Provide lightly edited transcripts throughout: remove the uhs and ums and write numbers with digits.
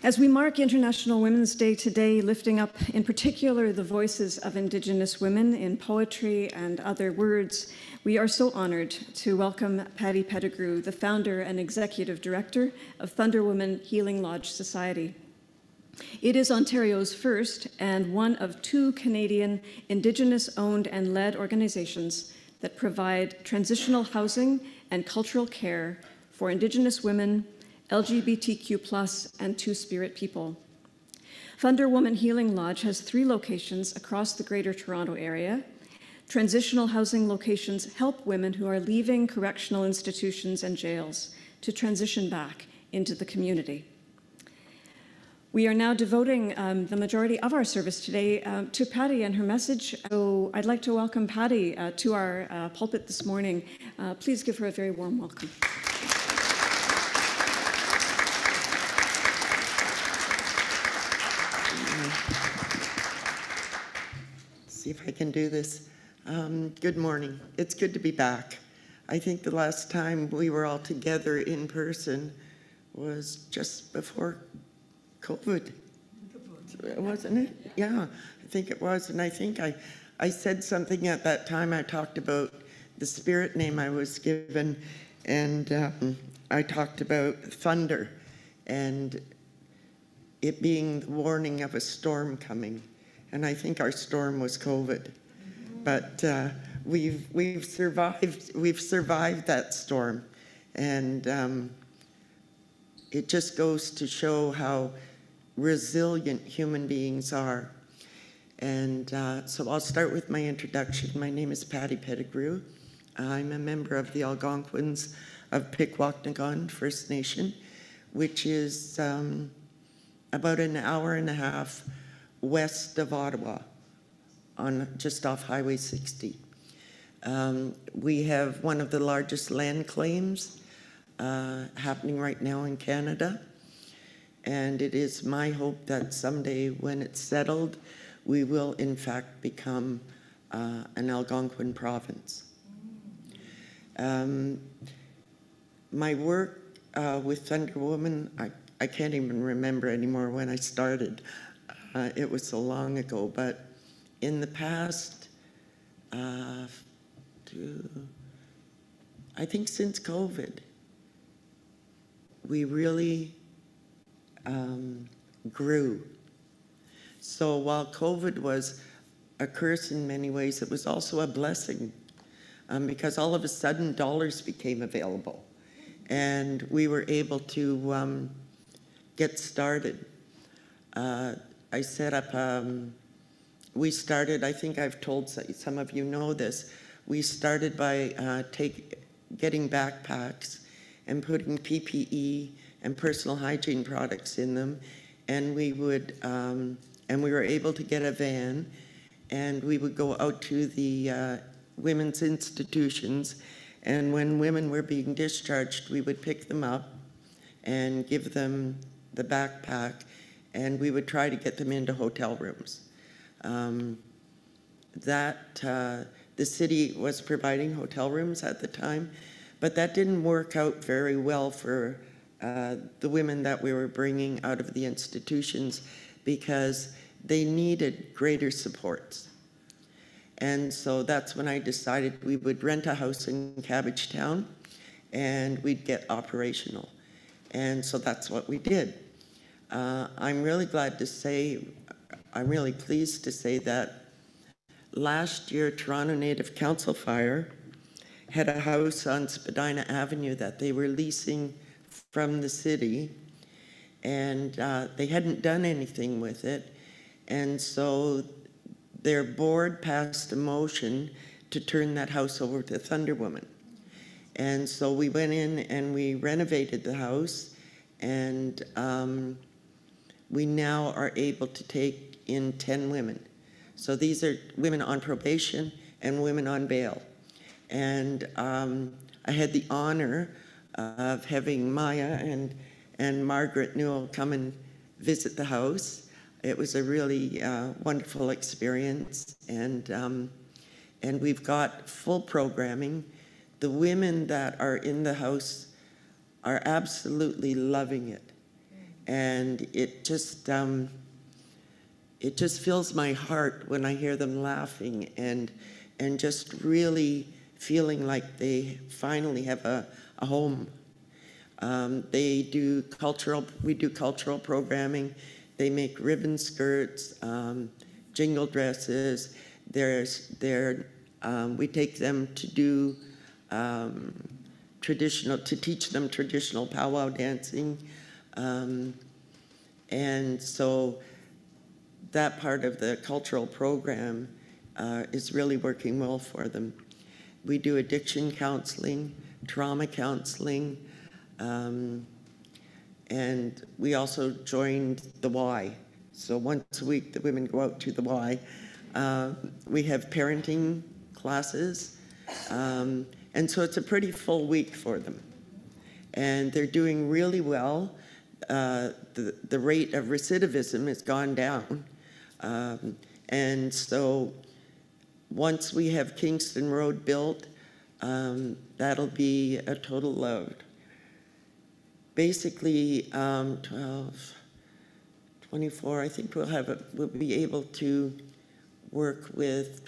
As we mark International Women's Day today, lifting up in particular the voices of Indigenous women in poetry and other words, we are so honored to welcome Patty Pettigrew, the founder and executive director of Thunder Woman Healing Lodge Society. It is Ontario's first and one of two Canadian Indigenous-owned and led organizations that provide transitional housing and cultural care for Indigenous women, LGBTQ+, and Two-Spirit people. Thunder Woman Healing Lodge has 3 locations across the Greater Toronto Area. Transitional housing locations help women who are leaving correctional institutions and jails to transition back into the community. We are now devoting the majority of our service today to Patty and her message. So I'd like to welcome Patty to our pulpit this morning. Please give her a very warm welcome. See if I can do this. Good morning. It's good to be back. I think the last time we were all together in person was just before COVID, wasn't it? Yeah, I think it was. And I think I said something at that time. I talked about the spirit name I was given, and I talked about thunder and it being the warning of a storm coming. And I think our storm was COVID. But we've survived that storm. And it just goes to show how resilient human beings are. And so I'll start with my introduction. My name is Patty Pettigrew. I'm a member of the Algonquins of Pikwakanagan First Nation, which is about an hour and a half west of Ottawa, just off Highway 60. We have one of the largest land claims happening right now in Canada. And it is my hope that someday when it's settled, we will in fact become an Algonquin province. My work with Thunder Woman, I can't even remember anymore when I started. It was so long ago, but in the past, I think since COVID, we really grew. So while COVID was a curse in many ways, it was also a blessing because all of a sudden dollars became available and we were able to get started. I set up, we started, I think I've told some of you know this, we started by getting backpacks and putting PPE and personal hygiene products in them, and we would, and we were able to get a van, and we would go out to the women's institutions, and when women were being discharged, we would pick them up and give them the backpack, and we would try to get them into hotel rooms. The city was providing hotel rooms at the time, but that didn't work out very well for the women that we were bringing out of the institutions because they needed greater supports. And so that's when I decided we would rent a house in Cabbagetown and we'd get operational. And so that's what we did. I'm really glad to say, I'm really pleased to say that last year, Toronto Native Council Fire had a house on Spadina Avenue that they were leasing from the city, and they hadn't done anything with it. And so their board passed a motion to turn that house over to Thunder Woman. And so we went in and we renovated the house, and we now are able to take in 10 women. So these are women on probation and women on bail. And I had the honor of having Maya and Margaret Newell come and visit the house. It was a really wonderful experience, and we've got full programming. The women that are in the house are absolutely loving it. And it just fills my heart when I hear them laughing and just really feeling like they finally have a home. We do cultural programming. They make ribbon skirts, jingle dresses. We take them to do to teach them traditional powwow dancing. And so that part of the cultural program is really working well for them. We do addiction counseling, trauma counseling, and we also joined the Y. So once a week, the women go out to the Y. We have parenting classes, and so it's a pretty full week for them. And they're doing really well. The rate of recidivism has gone down. And so once we have Kingston Road built, that'll be a total of basically 12, 24. I think we'll be able to work with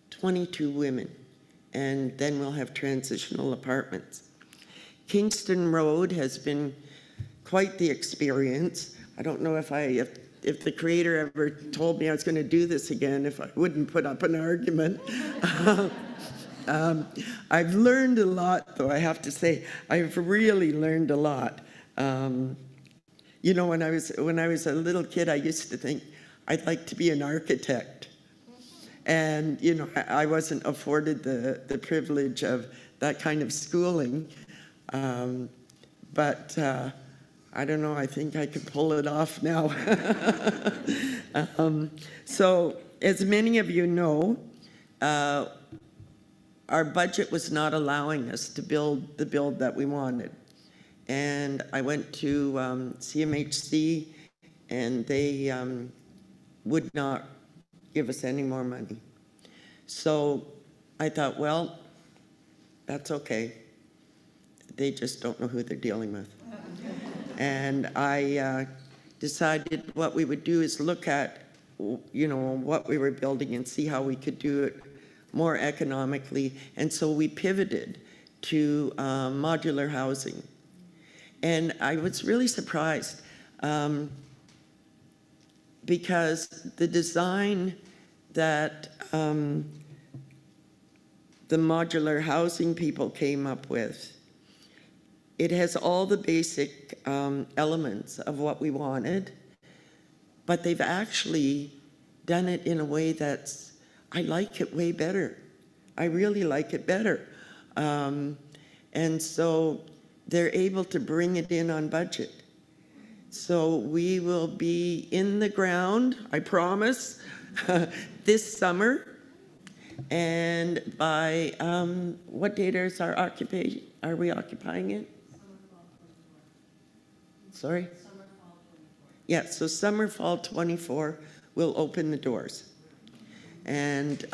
22 women, and then we'll have transitional apartments. Kingston Road has been quite the experience. I don't know if the Creator ever told me I was going to do this again, if I wouldn't put up an argument. I've learned a lot, though, I have to say. I've really learned a lot. You know, when I was a little kid, I used to think I'd like to be an architect. And, you know, I wasn't afforded the privilege of that kind of schooling. But I don't know, I think I could pull it off now. So, as many of you know, our budget was not allowing us to build the build that we wanted. And I went to CMHC, and they would not give us any more money. So I thought, well, that's okay. They just don't know who they're dealing with. And I decided what we would do is look at, you know, what we were building and see how we could do it more economically. And so we pivoted to modular housing. And I was really surprised because the design that the modular housing people came up with, it has all the basic elements of what we wanted, but they've actually done it in a way that's, I like it way better. I really like it better. And so they're able to bring it in on budget. So we will be in the ground, I promise, this summer. And by, what date is our occupation? Are we occupying it? Sorry? Summer, fall 24. Yeah, so summer, fall 24, we'll open the doors. And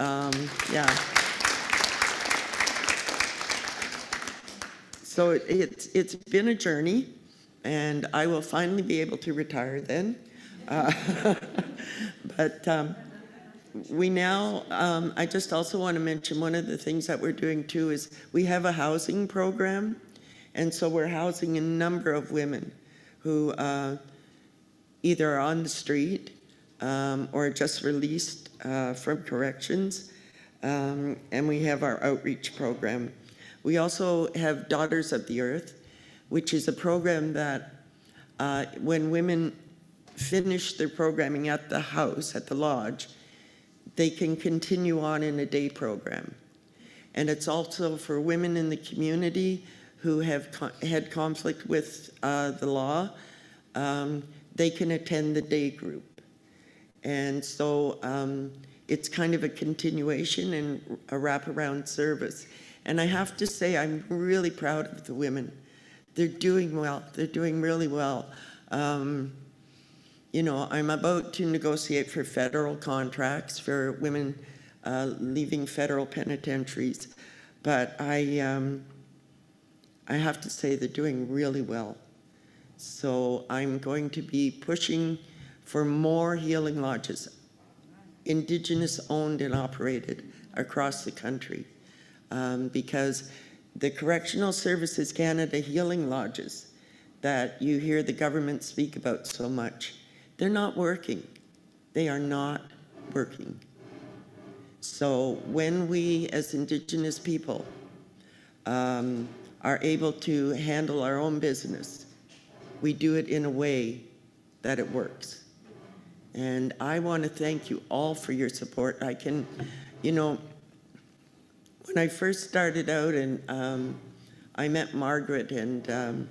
yeah. So it's been a journey, and I will finally be able to retire then. But we now, I just also want to mention one of the things that we're doing too is we have a housing program, and so we're housing a number of women who either are on the street or just released from corrections, and we have our outreach program. We also have Daughters of the Earth, which is a program that when women finish their programming at the house, at the lodge, they can continue on in a day program. And it's also for women in the community who have had conflict with the law. They can attend the day group. And so it's kind of a continuation and a wraparound service. And I have to say, I'm really proud of the women. They're doing well. They're doing really well. You know, I'm about to negotiate for federal contracts for women leaving federal penitentiaries, but I have to say they're doing really well. So I'm going to be pushing for more healing lodges, Indigenous owned and operated across the country, because the Correctional Services Canada healing lodges that you hear the government speak about so much, they're not working. They are not working. So when we as Indigenous people are able to handle our own business, we do it in a way that it works. And I want to thank you all for your support. I can, you know, when I first started out and I met Margaret and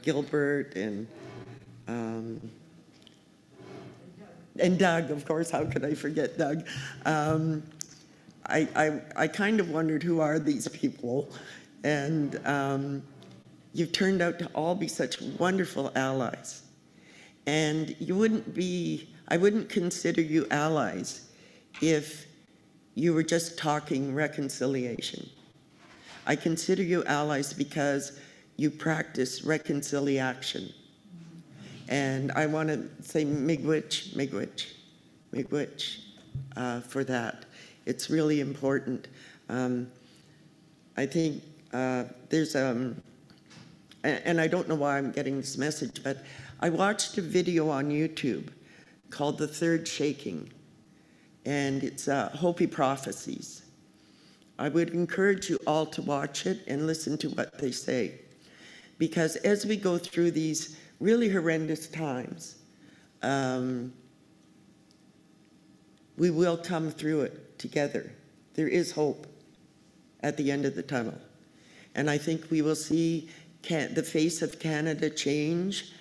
Gilbert and Doug, of course, how could I forget Doug? I kind of wondered, who are these people? And you've turned out to all be such wonderful allies. And I wouldn't consider you allies if you were just talking reconciliation. I consider you allies because you practice reconciliation. And I want to say miigwech for that. It's really important. I think there's, and I don't know why I'm getting this message, but I watched a video on YouTube called The Third Shaking, and it's Hopi Prophecies. I would encourage you all to watch it and listen to what they say, because as we go through these really horrendous times, we will come through it together. There is hope at the end of the tunnel. And I think we will see the face of Canada change,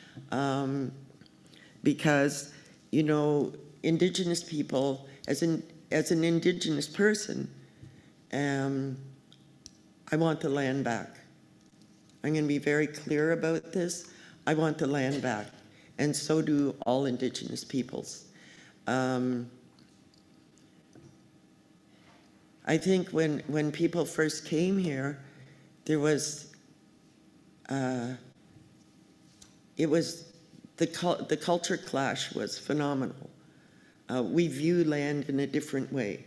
because, you know, Indigenous people, as an Indigenous person, I want the land back. I'm going to be very clear about this. I want the land back, and so do all Indigenous peoples. I think when people first came here, there was, the culture clash was phenomenal. We view land in a different way.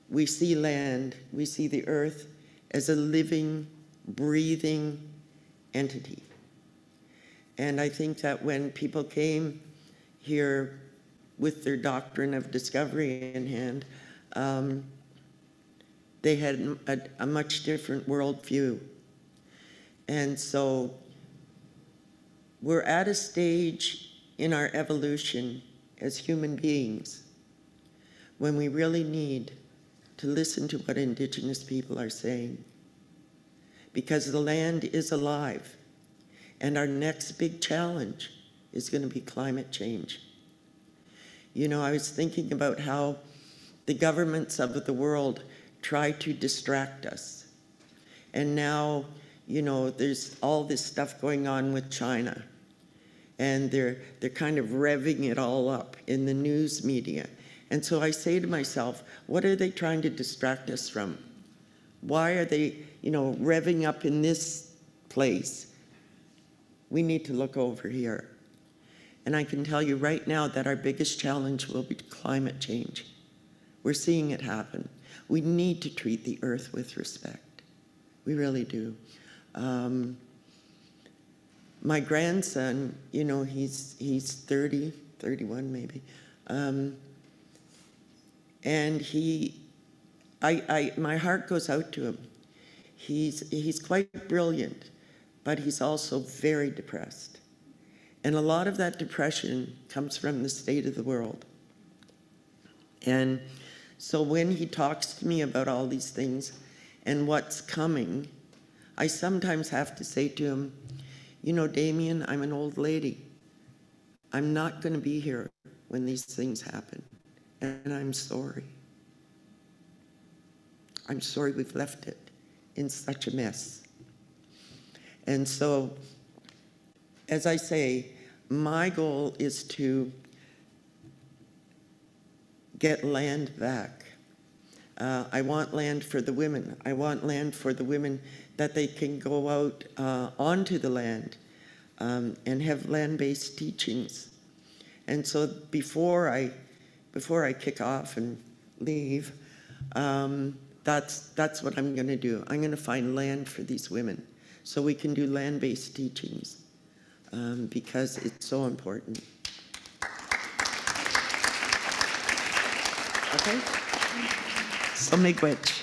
We see land, we see the earth as a living, breathing entity. And I think that when people came here with their doctrine of discovery in hand, they had a much different worldview. And so we're at a stage in our evolution as human beings when we really need to listen to what Indigenous people are saying, because the land is alive, and our next big challenge is going to be climate change. You know, I was thinking about how the governments of the world try to distract us. And now, you know, there's all this stuff going on with China, and they're kind of revving it all up in the news media. And so I say to myself, what are they trying to distract us from? Why are they, you know, revving up in this place? We need to look over here. And I can tell you right now that our biggest challenge will be climate change. We're seeing it happen. We need to treat the earth with respect. We really do. My grandson, you know, he's 30, 31 maybe. And my heart goes out to him. He's quite brilliant, but he's also very depressed. And a lot of that depression comes from the state of the world. And so when he talks to me about all these things and what's coming, I sometimes have to say to him, you know, Damien, I'm an old lady. I'm not going to be here when these things happen. And I'm sorry. I'm sorry we've left it in such a mess. And so, as I say, my goal is to get land back. I want land for the women. I want land for the women that they can go out onto the land and have land-based teachings. And so before I kick off and leave, that's what I'm going to do. I'm going to find land for these women so we can do land-based teachings because it's so important. Okay? So miigwech.